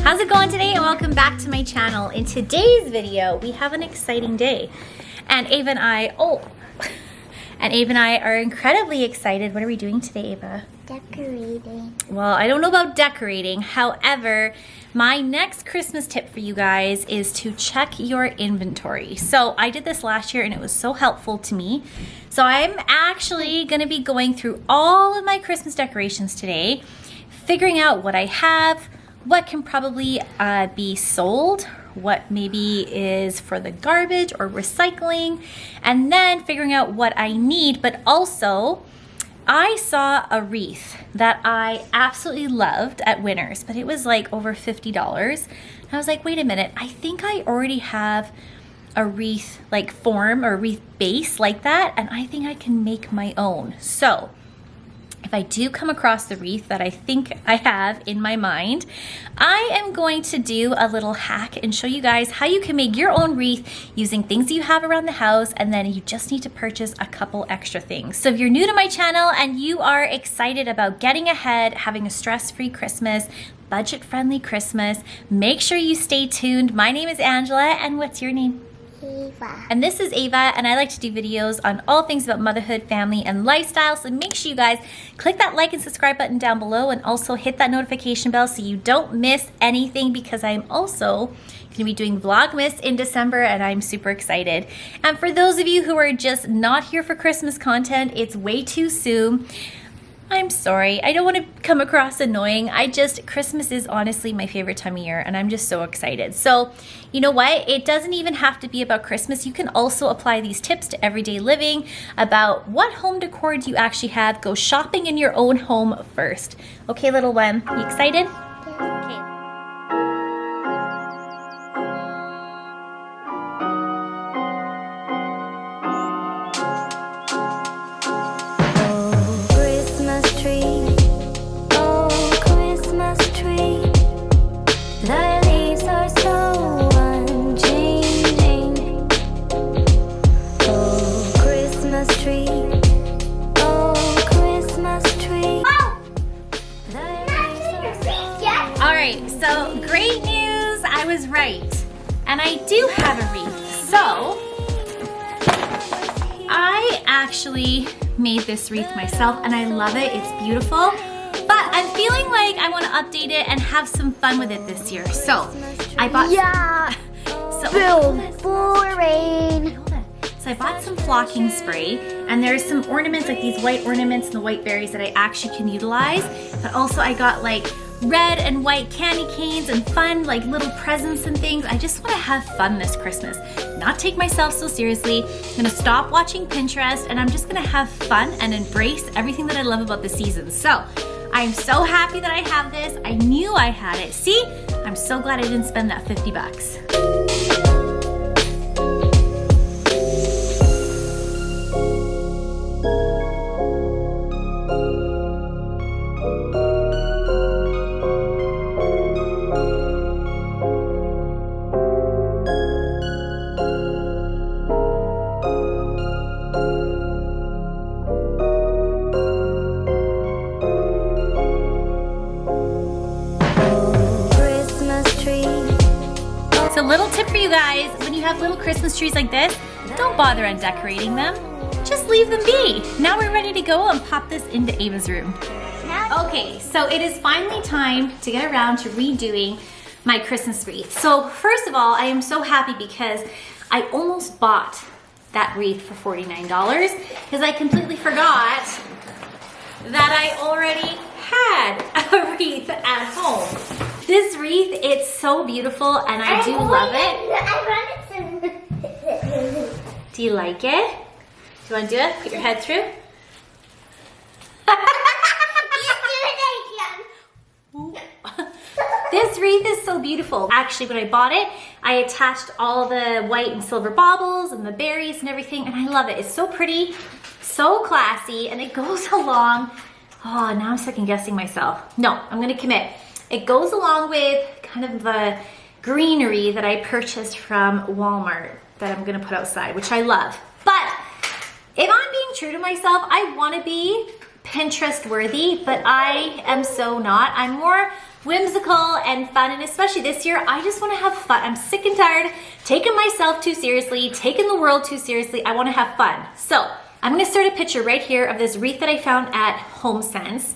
How's it going today? And welcome back to my channel. In today's video, we have an exciting day. And Ava and I are incredibly excited. What are we doing today, Ava? Decorating. Well, I don't know about decorating. However, my next Christmas tip for you guys is to check your inventory. So I did this last year and it was so helpful to me. So I'm actually gonna be going through all of my Christmas decorations today, figuring out what I have, what can probably be sold, what maybe is for the garbage or recycling, and then figuring out what I need. But also, I saw a wreath that I absolutely loved at Winners, but it was like over $50. And I was like, wait a minute, I think I already have a wreath like form or wreath base like that, and I think I can make my own. So if I do come across the wreath that I think I have in my mind, I am going to do a little hack and show you guys how you can make your own wreath using things you have around the house, and then you just need to purchase a couple extra things. So if you're new to my channel and you are excited about getting ahead, having a stress-free Christmas, budget-friendly Christmas, make sure you stay tuned. My name is Angela, and what's your name? Ava. And this is Ava, and I like to do videos on all things about motherhood, family, and lifestyle. So make sure you guys click that like and subscribe button down below, and also hit that notification bell so you don't miss anything, because I'm also going to be doing Vlogmas in December, and I'm super excited. And for those of you who are just not here for Christmas content, it's way too soon. I'm sorry, I don't want to come across annoying. Christmas is honestly my favorite time of year, and I'm just so excited. So, you know what? It doesn't even have to be about Christmas. You can also apply these tips to everyday living about what home decor do you actually have. Go shopping in your own home first. Okay, little one, you excited? Okay. So great news, I was right. And I do have a wreath. So I actually made this wreath myself, and I love it. It's beautiful. But I'm feeling like I want to update it and have some fun with it this year. So I bought boring. So I bought some flocking spray, and there's some ornaments, like these white ornaments and the white berries, that I actually can utilize. But also I got like red and white candy canes and fun like little presents and things. I just want to have fun this Christmas, not take myself so seriously. I'm gonna stop watching Pinterest, and I'm just gonna have fun and embrace everything that I love about the season. So I'm so happy that I have this. I knew I had it. See, I'm so glad I didn't spend that 50 bucks. So little tip for you guys, when you have little Christmas trees like this, don't bother on decorating them. Just leave them be. Now we're ready to go and pop this into Ava's room. Okay, so it is finally time to get around to redoing my Christmas wreath. So first of all, I am so happy because I almost bought that wreath for $49 because I completely forgot that I already had a wreath at home. This wreath, it's so beautiful, and I do love it. Do you like it? Do you want to do it? Put your head through. This wreath is so beautiful. Actually, when I bought it, I attached all the white and silver baubles and the berries and everything, and I love it. It's so pretty, so classy, and it goes along. Oh, now I'm second guessing myself. No, I'm gonna commit. It goes along with kind of the greenery that I purchased from Walmart that I'm gonna put outside, which I love. But if I'm being true to myself, I wanna be Pinterest worthy, but I am so not. I'm more whimsical and fun, and especially this year, I just want to have fun. I'm sick and tired taking myself too seriously, taking the world too seriously. I want to have fun. So I'm going to start a picture right here of this wreath that I found at HomeSense.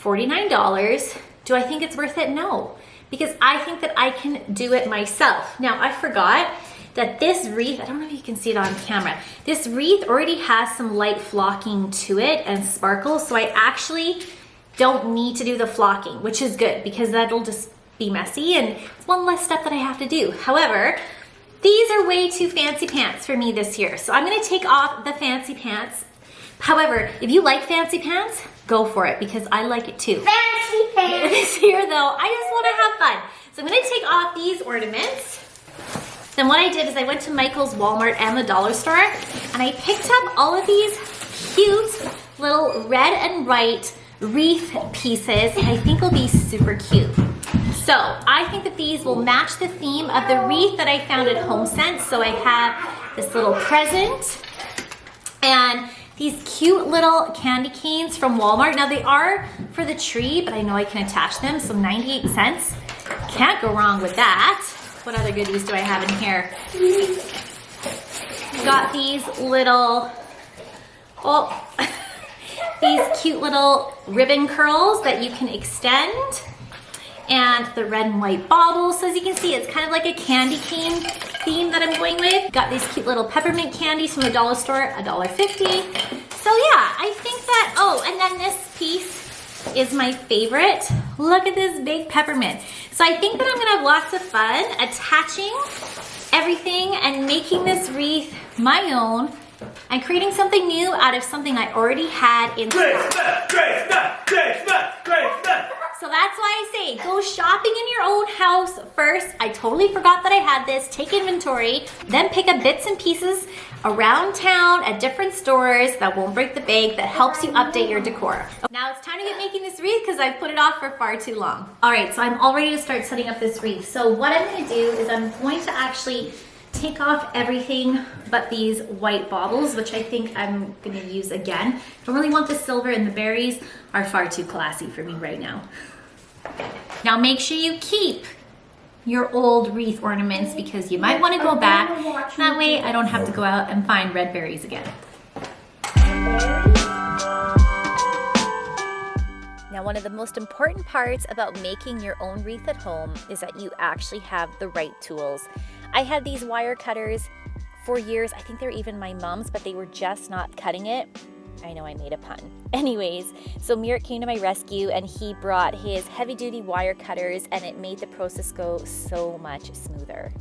$49. Do I think it's worth it? No, because I think that I can do it myself. Now, I forgot that this wreath, I don't know if you can see it on camera, this wreath already has some light flocking to it and sparkles, so I actually don't need to do the flocking, which is good because that'll just be messy and it's one less step that I have to do. However, these are way too fancy pants for me this year, so I'm gonna take off the fancy pants. However, if you like fancy pants, go for it because I like it too. Fancy pants. This year though, I just wanna have fun. So I'm gonna take off these ornaments. Then what I did is I went to Michael's, Walmart, and the dollar store, and I picked up all of these cute little red and white wreath pieces. I think will be super cute. So I think that these will match the theme of the wreath that I found at HomeSense. So I have this little present and these cute little candy canes from Walmart. Now they are for the tree, but I know I can attach them, so 98 cents. Can't go wrong with that. What other goodies do I have in here? Got these little, these cute little ribbon curls that you can extend. And the red and white bottles. So as you can see, it's kind of like a candy cane theme that I'm going with. Got these cute little peppermint candies from the dollar store, $1.50. So yeah, I think that, oh, and then this piece is my favorite. Look at this big peppermint. So I think that I'm gonna have lots of fun attaching everything and making this wreath my own and creating something new out of something I already had in stock. So that's why I say go shopping in your own house first. I totally forgot that I had this. Take inventory, then pick up bits and pieces around town at different stores that won't break the bank, that helps you update your decor. Now it's time to get making this wreath because I've put it off for far too long. All right, so I'm all ready to start setting up this wreath. So what I'm gonna do is I'm going to actually take off everything but these white baubles, which I think I'm gonna use again. I don't really want the silver, and the berries are far too classy for me right now. Now make sure you keep your old wreath ornaments because you might want to go back. That way I don't have to go out and find red berries again. Now, one of the most important parts about making your own wreath at home is that you actually have the right tools. I had these wire cutters for years. I think they're even my mom's, but they were just not cutting it. I know I made a pun. Anyways, so Mirik came to my rescue and he brought his heavy-duty wire cutters and it made the process go so much smoother.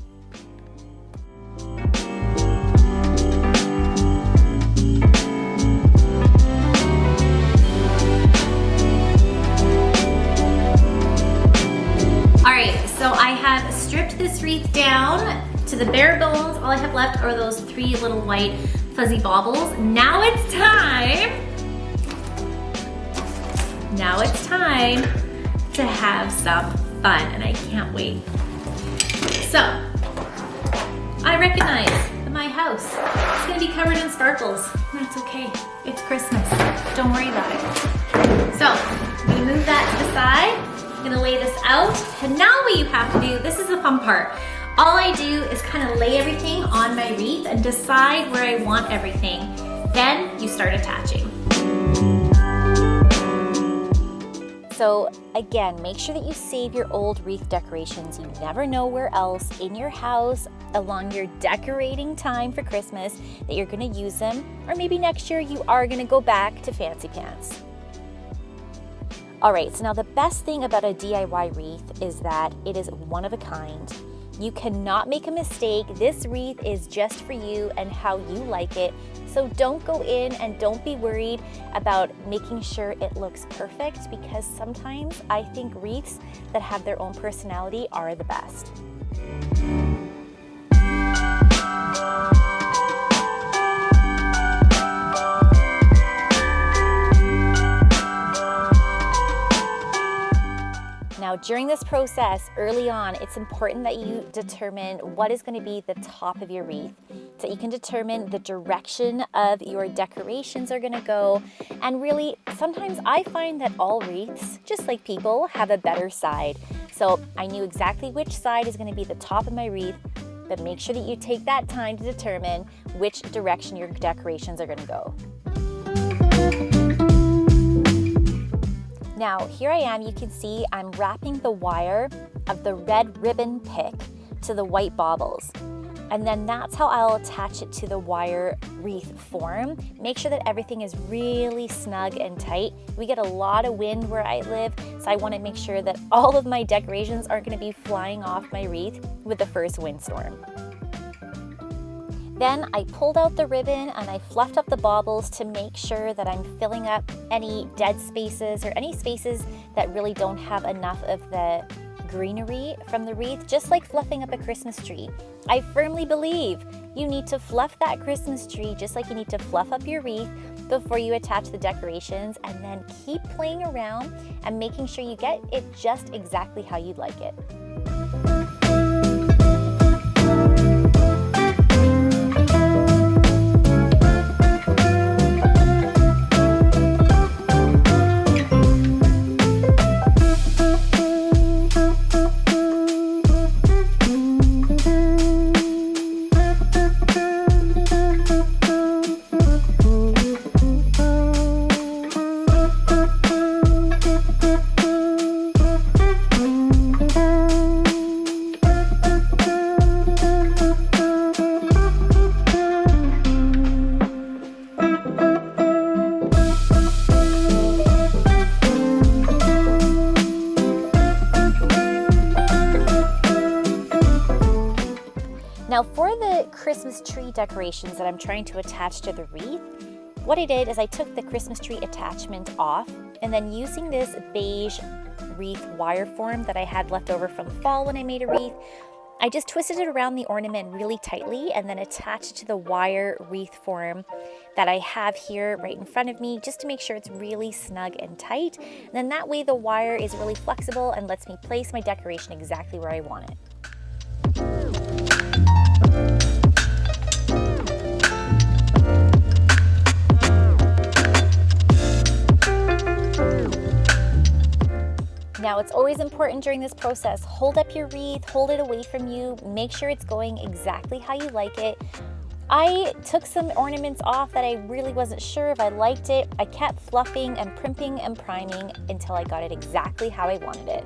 All right, so I have stripped this wreath down to the bare bones. All I have left are those 3 little white fuzzy baubles. Now it's time to have some fun, and I can't wait. So, I recognize that my house is gonna be covered in sparkles. That's okay, it's Christmas. Don't worry about it. So, I'm gonna move that to the side. I'm gonna lay this out, and now what you have to do, this is the fun part. All I do is kind of lay everything on my wreath and decide where I want everything. Then you start attaching. So again, make sure that you save your old wreath decorations. You never know where else in your house along your decorating time for Christmas that you're gonna use them, or maybe next year you are gonna go back to fancy pants. All right, so now the best thing about a DIY wreath is that it is one of a kind. You cannot make a mistake. This wreath is just for you and how you like it. So don't go in and don't be worried about making sure it looks perfect, because sometimes I think wreaths that have their own personality are the best. Now, during this process, early on, it's important that you determine what is going to be the top of your wreath, so you can determine the direction of your decorations are going to go. And really, sometimes I find that all wreaths, just like people, have a better side. So I knew exactly which side is going to be the top of my wreath, but make sure that you take that time to determine which direction your decorations are going to go. Now, here I am, you can see I'm wrapping the wire of the red ribbon pick to the white baubles. And then that's how I'll attach it to the wire wreath form. Make sure that everything is really snug and tight. We get a lot of wind where I live, so I want to make sure that all of my decorations aren't going to be flying off my wreath with the first windstorm. Then I pulled out the ribbon and I fluffed up the baubles to make sure that I'm filling up any dead spaces or any spaces that really don't have enough of the greenery from the wreath, just like fluffing up a Christmas tree. I firmly believe you need to fluff that Christmas tree just like you need to fluff up your wreath before you attach the decorations, and then keep playing around and making sure you get it just exactly how you'd like it. Now for the Christmas tree decorations that I'm trying to attach to the wreath, what I did is I took the Christmas tree attachment off, and then using this beige wreath wire form that I had left over from fall when I made a wreath, I just twisted it around the ornament really tightly and then attached it to the wire wreath form that I have here right in front of me, just to make sure it's really snug and tight. And then that way the wire is really flexible and lets me place my decoration exactly where I want it. Now, it's always important during this process, hold up your wreath, hold it away from you, make sure it's going exactly how you like it. I took some ornaments off that I really wasn't sure if I liked it. I kept fluffing and primping and priming until I got it exactly how I wanted it.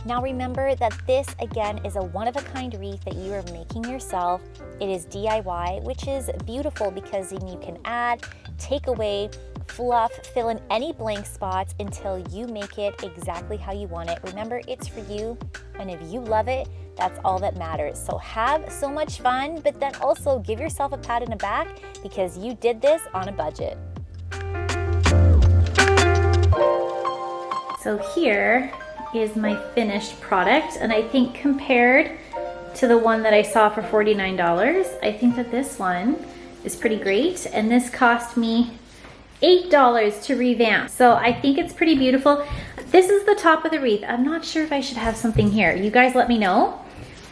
Now remember that this again is a one-of-a-kind wreath that you are making yourself. It is DIY, which is beautiful because then you can add, take away, fluff, fill in any blank spots until you make it exactly how you want it. Remember, it's for you, and if you love it, that's all that matters. So have so much fun, but then also give yourself a pat on the back because you did this on a budget. So here is my finished product, and I think compared to the one that I saw for $49, I think that this one is pretty great, and this cost me $8 to revamp. So I think it's pretty beautiful. This is the top of the wreath. I'm not sure if I should have something here. You guys let me know,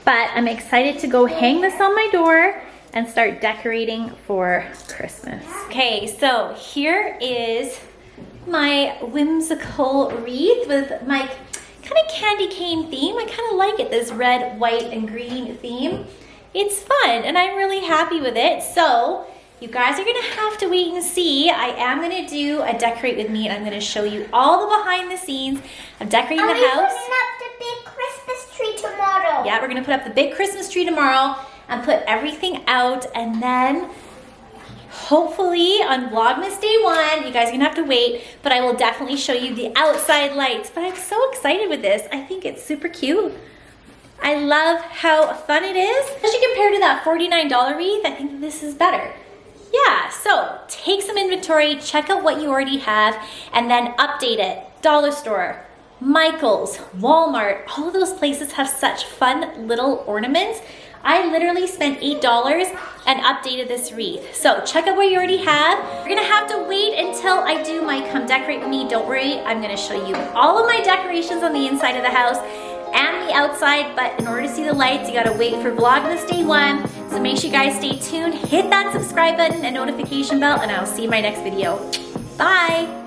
but I'm excited to go hang this on my door and start decorating for Christmas. Okay, so here is my whimsical wreath with my kind of candy cane theme. I kind of like it, this red, white, and green theme. It's fun, and I'm really happy with it. So you guys are gonna have to wait and see. I am gonna do a decorate with me, and I'm gonna show you all the behind the scenes of decorating the house. Are we putting up the big Christmas tree tomorrow? Yeah, we're gonna put up the big Christmas tree tomorrow and put everything out, and then hopefully on Vlogmas Day 1, you guys are gonna have to wait, but I will definitely show you the outside lights. But I'm so excited with this. I think it's super cute. I love how fun it is. Especially compared to that $49 wreath, I think this is better. Yeah, so take some inventory, check out what you already have, and then update it. Dollar store, Michael's, Walmart, all of those places have such fun little ornaments. I literally spent $8 and updated this wreath. So check out what you already have. You're gonna have to wait until I do my come decorate with me. Don't worry, I'm gonna show you all of my decorations on the inside of the house and the outside, but in order to see the lights, you gotta wait for Vlogmas Day 1. So make sure you guys stay tuned, hit that subscribe button and notification bell, and I'll see you in my next video. Bye.